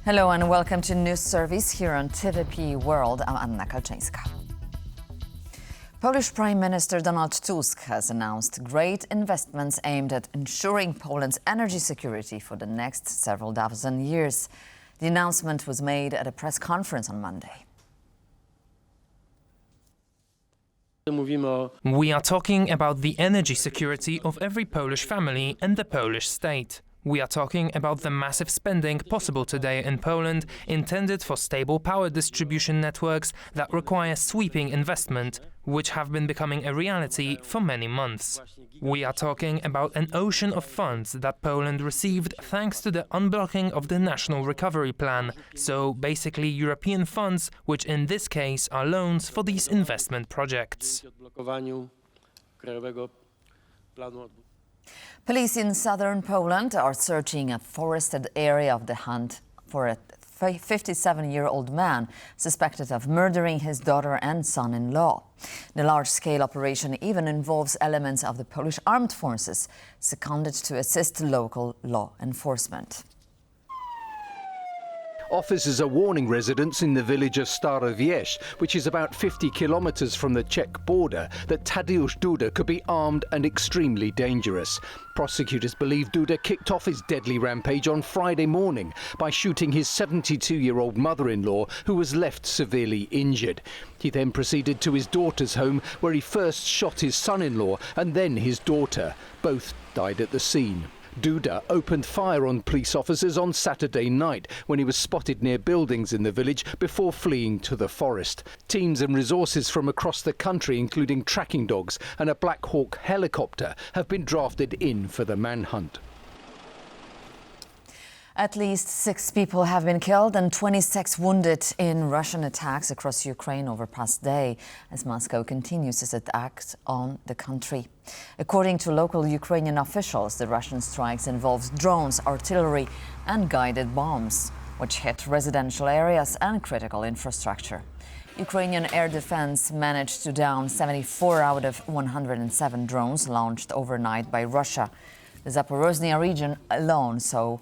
Hello and welcome to News Service here on TVP World. I'm Anna Kalczyńska. Polish Prime Minister Donald Tusk has announced great investments aimed at ensuring Poland's energy security for the next several dozen years. The announcement was made at a press conference on Monday. We are talking about the energy security of every Polish family and the Polish state. We are talking about the massive spending possible today in Poland, intended for stable power distribution networks that require sweeping investment, which have been becoming a reality for many months. We are talking about an ocean of funds that Poland received thanks to the unblocking of the National Recovery Plan, so basically European funds, which in this case are loans for these investment projects. Police in southern Poland are searching a forested area of the Hunt for a 57-year-old man suspected of murdering his daughter and son-in-law. The large-scale operation even involves elements of the Polish armed forces, seconded to assist local law enforcement. Officers are warning residents in the village of Stara Wieś, which is about 50 kilometers from the Czech border, that Tadeusz Duda could be armed and extremely dangerous. Prosecutors believe Duda kicked off his deadly rampage on Friday morning by shooting his 72-year-old mother-in-law, who was left severely injured. He then proceeded to his daughter's home, where he first shot his son-in-law and then his daughter. Both died at the scene. Duda opened fire on police officers on Saturday night when he was spotted near buildings in the village before fleeing to the forest. Teams and resources from across the country, including tracking dogs and a Black Hawk helicopter, have been drafted in for the manhunt. At least 6 people have been killed and 26 wounded in Russian attacks across Ukraine over past day, as Moscow continues its attacks on the country. According to local Ukrainian officials, the Russian strikes involved drones, artillery and guided bombs, which hit residential areas and critical infrastructure. Ukrainian air defense managed to down 74 out of 107 drones launched overnight by Russia. The Zaporozhye region alone saw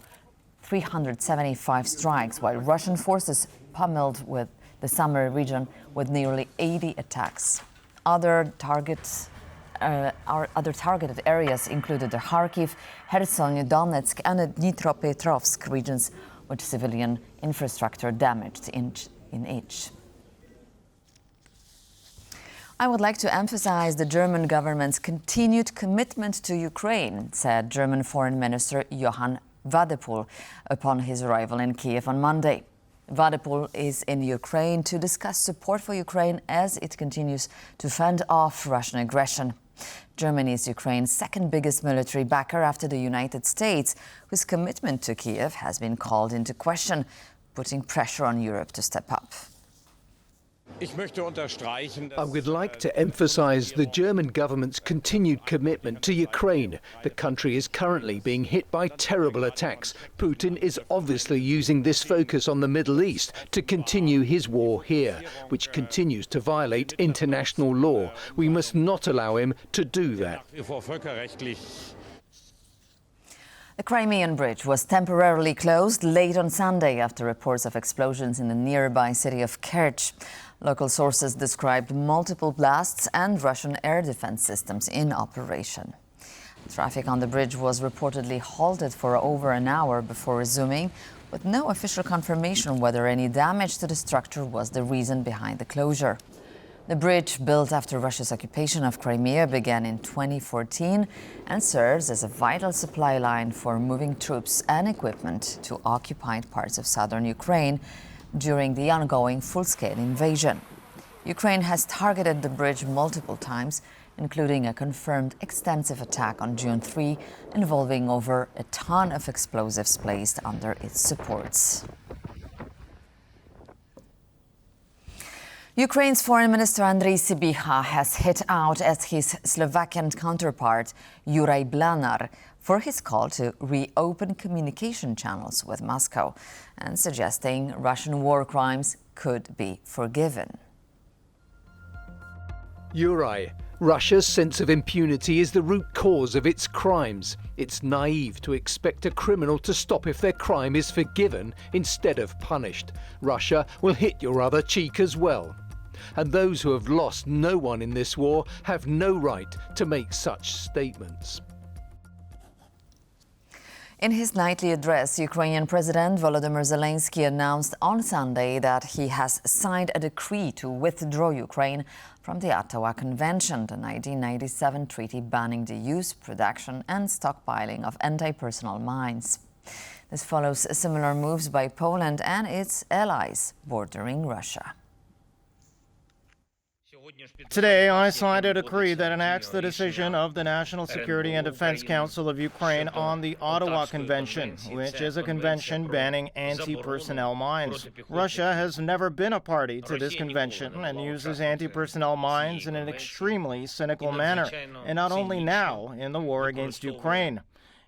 375 strikes, while Russian forces pummeled with the Sumy region with nearly 80 attacks. Other targeted areas included the Kharkiv, Kherson, Donetsk and the Dnipropetrovsk regions, with civilian infrastructure damaged in each. I would like to emphasize the German government's continued commitment to Ukraine, said German Foreign Minister Johann Wadephul upon his arrival in Kyiv on Monday. Wadephul is in Ukraine to discuss support for Ukraine as it continues to fend off Russian aggression. Germany is Ukraine's second biggest military backer after the United States, whose commitment to Kyiv has been called into question, putting pressure on Europe to step up. I would like to emphasize the German government's continued commitment to Ukraine. The country is currently being hit by terrible attacks. Putin is obviously using this focus on the Middle East to continue his war here, which continues to violate international law. We must not allow him to do that. The Crimean bridge was temporarily closed late on Sunday after reports of explosions in the nearby city of Kerch. Local sources described multiple blasts and Russian air defense systems in operation. Traffic on the bridge was reportedly halted for over an hour before resuming, with no official confirmation whether any damage to the structure was the reason behind the closure. The bridge, built after Russia's occupation of Crimea, began in 2014 and serves as a vital supply line for moving troops and equipment to occupied parts of southern Ukraine during the ongoing full-scale invasion. Ukraine has targeted the bridge multiple times, including a confirmed extensive attack on June 3, involving over a ton of explosives placed under its supports. Ukraine's Foreign Minister Andrii Sybiha has hit out at his Slovakian counterpart, Juraj Blanar, for his call to reopen communication channels with Moscow and suggesting Russian war crimes could be forgiven. Juraj, Russia's sense of impunity is the root cause of its crimes. It's naive to expect a criminal to stop if their crime is forgiven instead of punished. Russia will hit your other cheek as well. And those who have lost no one in this war have no right to make such statements. In his nightly address, Ukrainian President Volodymyr Zelensky announced on Sunday that he has signed a decree to withdraw Ukraine from the Ottawa Convention, the 1997 treaty banning the use, production and stockpiling of anti-personnel mines. This follows similar moves by Poland and its allies bordering Russia. Today, I signed a decree that enacts the decision of the National Security and Defense Council of Ukraine on the Ottawa Convention, which is a convention banning anti-personnel mines. Russia has never been a party to this convention and uses anti-personnel mines in an extremely cynical manner, and not only now in the war against Ukraine.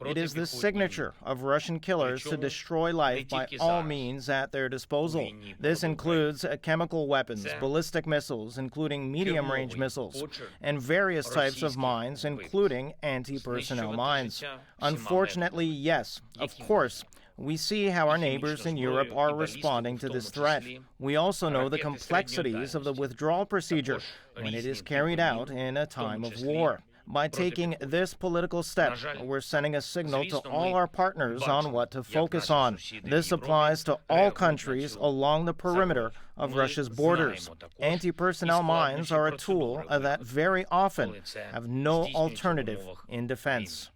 It is the signature of Russian killers to destroy life by all means at their disposal. This includes chemical weapons, ballistic missiles, including medium-range missiles, and various types of mines, including anti-personnel mines. Unfortunately, yes, of course, we see how our neighbors in Europe are responding to this threat. We also know the complexities of the withdrawal procedure when it is carried out in a time of war. By taking this political step, we're sending a signal to all our partners on what to focus on. This applies to all countries along the perimeter of Russia's borders. Anti-personnel mines are a tool that very often have no alternative in defense.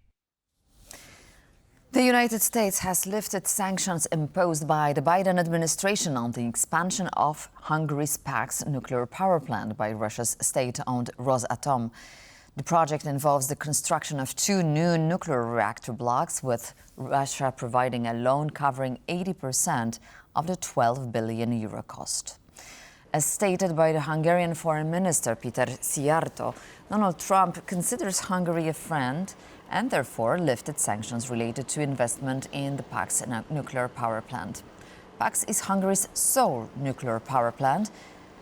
The United States has lifted sanctions imposed by the Biden administration on the expansion of Hungary's Paks nuclear power plant by Russia's state-owned Rosatom. The project involves the construction of 2 new nuclear reactor blocks, with Russia providing a loan covering 80% of the €12 billion cost. As stated by the Hungarian Foreign Minister Peter Szijjártó, Donald Trump considers Hungary a friend and therefore lifted sanctions related to investment in the Paks nuclear power plant. Paks is Hungary's sole nuclear power plant,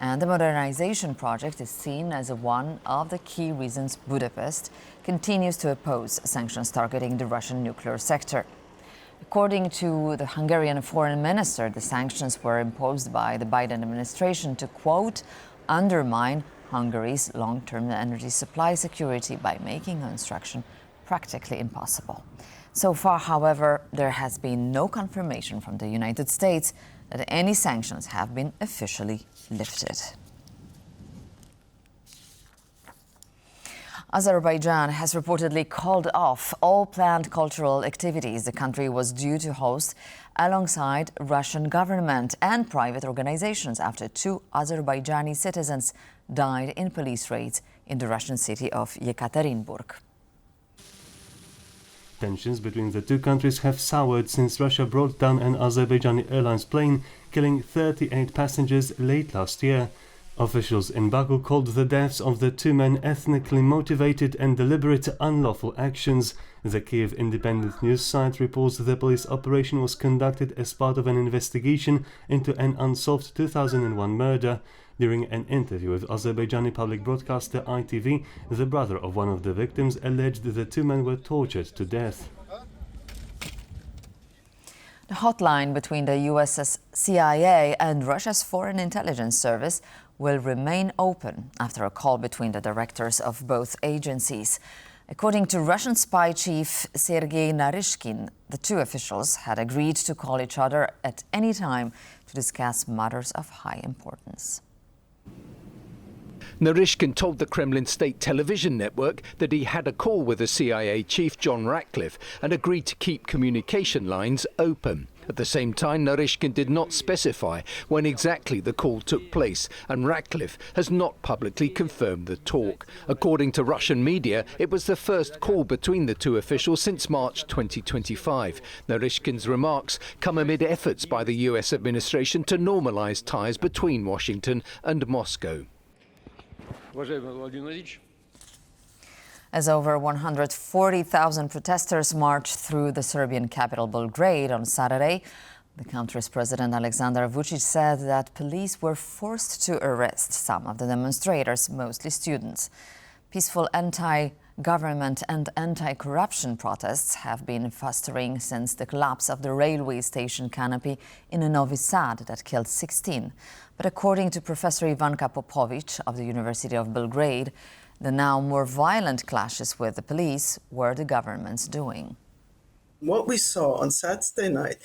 and the modernization project is seen as one of the key reasons Budapest continues to oppose sanctions targeting the Russian nuclear sector. According to the Hungarian foreign minister, the sanctions were imposed by the Biden administration to, quote, undermine Hungary's long-term energy supply security by making construction practically impossible. So far, however, there has been no confirmation from the United States that any sanctions have been officially lifted. Azerbaijan has reportedly called off all planned cultural activities the country was due to host alongside Russian government and private organizations after 2 Azerbaijani citizens died in police raids in the Russian city of Yekaterinburg. Tensions between the two countries have soured since Russia brought down an Azerbaijani Airlines plane, killing 38 passengers late last year. Officials in Baku called the deaths of the 2 men ethnically motivated and deliberate unlawful actions. The Kyiv independent news site reports the police operation was conducted as part of an investigation into an unsolved 2001 murder. During an interview with Azerbaijani public broadcaster ITV, the brother of one of the victims alleged the 2 men were tortured to death. The hotline between the US's CIA and Russia's Foreign Intelligence Service will remain open after a call between the directors of both agencies. According to Russian spy chief Sergei Naryshkin, the 2 officials had agreed to call each other at any time to discuss matters of high importance. Naryshkin told the Kremlin state television network that he had a call with the CIA chief John Ratcliffe and agreed to keep communication lines open. At the same time, Naryshkin did not specify when exactly the call took place, and Ratcliffe has not publicly confirmed the talk. According to Russian media, it was the first call between the 2 officials since March 2025. Naryshkin's remarks come amid efforts by the US administration to normalize ties between Washington and Moscow. As over 140,000 protesters marched through the Serbian capital Belgrade on Saturday, the country's President Aleksandar Vučić said that police were forced to arrest some of the demonstrators, mostly students. Peaceful anti-government and anti-corruption protests have been festering since the collapse of the railway station canopy in Novi Sad that killed 16. But according to Professor Ivanka Popovic of the University of Belgrade, the now more violent clashes with the police were the government's doing. What we saw on Saturday night,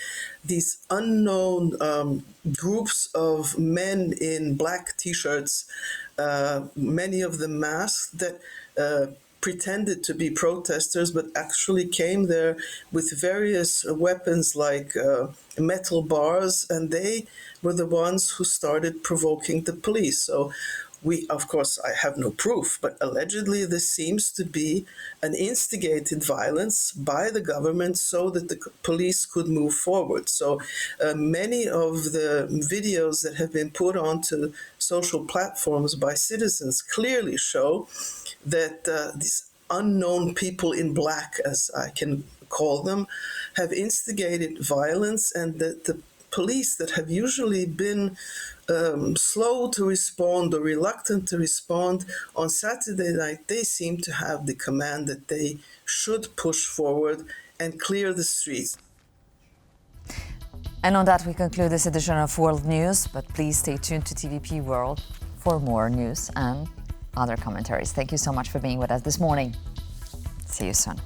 these unknown groups of men in black T-shirts, many of them masked, that pretended to be protesters, but actually came there with various weapons like metal bars, and they were the ones who started provoking the police. So of course, I have no proof, but allegedly this seems to be an instigated violence by the government so that the police could move forward. So many of the videos that have been put onto social platforms by citizens clearly show that these unknown people in black, as I can call them, have instigated violence, and that the police that have usually been slow to respond or reluctant to respond, on Saturday night, they seem to have the command that they should push forward and clear the streets. And on that, we conclude this edition of World News, but please stay tuned to TVP World for more news and other commentaries. Thank you so much for being with us this morning. See you soon.